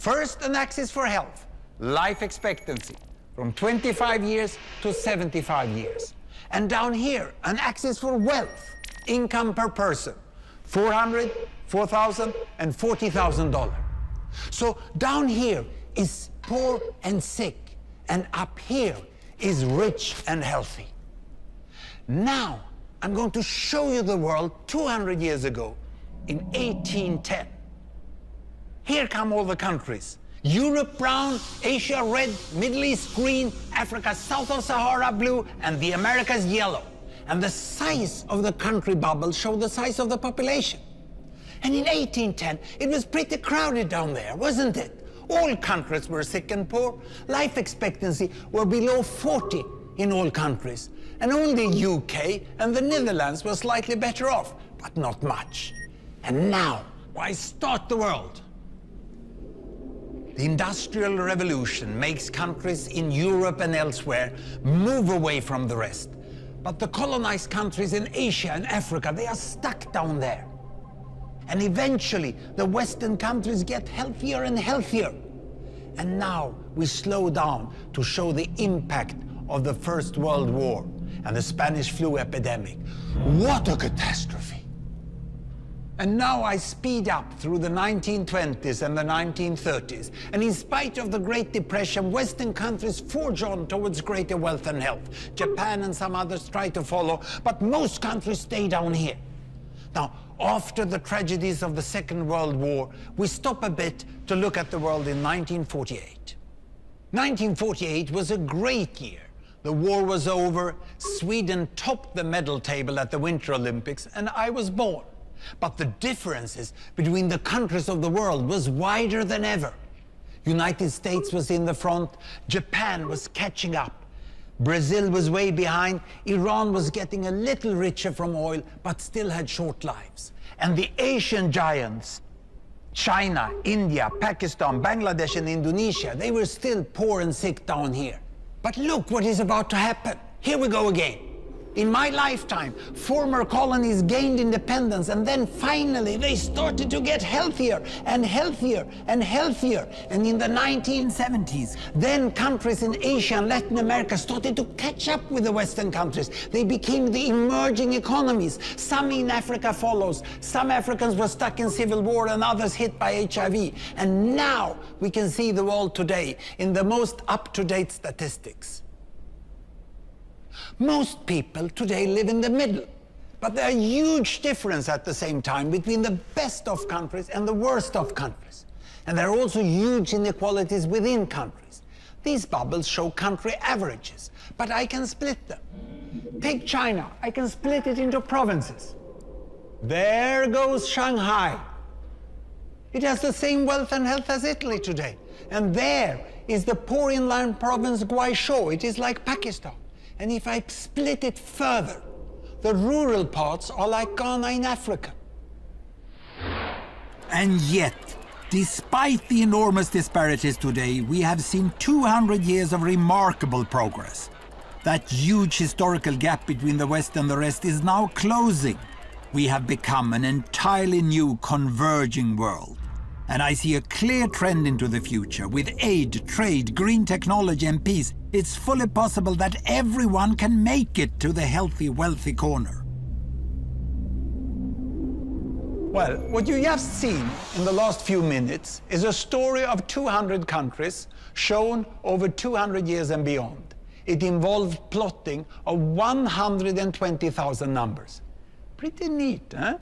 First, an axis for health, life expectancy, from 25 years to 75 years. And down here, an axis for wealth, income per person, $400,000, $4,000, and $40,000. So down here is poor and sick, and up here is rich and healthy. Now, I'm going to show you the world 200 years ago, in 1810. Here come all the countries. Europe brown, Asia red, Middle East green, Africa south of Sahara blue, and the Americas yellow. And the size of the country bubbles show the size of the population. And in 1810, it was pretty crowded down there, wasn't it? All countries were sick and poor. Life expectancy were below 40 in all countries. And only UK and the Netherlands were slightly better off, but not much. And now, why start the world? The Industrial Revolution makes countries in Europe and elsewhere move away from the rest. But the colonized countries in Asia and Africa, they are stuck down there. And eventually, the Western countries get healthier and healthier. And now we slow down to show the impact of the First World War and the Spanish flu epidemic. What a catastrophe! And now I speed up through the 1920s and the 1930s. And in spite of the Great Depression, Western countries forge on towards greater wealth and health. Japan and some others try to follow, but most countries stay down here. Now, after the tragedies of the Second World War, we stop a bit to look at the world in 1948. 1948 was a great year. The war was over, Sweden topped the medal table at the Winter Olympics, and I was born. But the differences between the countries of the world was wider than ever. United States was in the front, Japan was catching up, Brazil was way behind, Iran was getting a little richer from oil, but still had short lives. And the Asian giants, China, India, Pakistan, Bangladesh, and Indonesia, they were still poor and sick down here. But look what is about to happen. Here we go again. In my lifetime, former colonies gained independence, and then finally they started to get healthier and healthier and healthier. And in the 1970s, then countries in Asia and Latin America started to catch up with the Western countries. They became the emerging economies. Some in Africa follows. Some Africans were stuck in civil war and others hit by HIV. And now we can see the world today in the most up-to-date statistics. Most people today live in the middle, but there are huge differences at the same time between the best of countries and the worst of countries. And there are also huge inequalities within countries. These bubbles show country averages, but I can split them. Take China, I can split it into provinces. There goes Shanghai. It has the same wealth and health as Italy today. And there is the poor inland province Guizhou. It is like Pakistan. And if I split it further, the rural parts are like Ghana in Africa. And yet, despite the enormous disparities today, we have seen 200 years of remarkable progress. That huge historical gap between the West and the rest is now closing. We have become an entirely new converging world. And I see a clear trend into the future. With aid, trade, green technology and peace, it's fully possible that everyone can make it to the healthy, wealthy corner. Well, what you just seen in the last few minutes is a story of 200 countries shown over 200 years and beyond. It involved plotting of 120,000 numbers. Pretty neat, huh?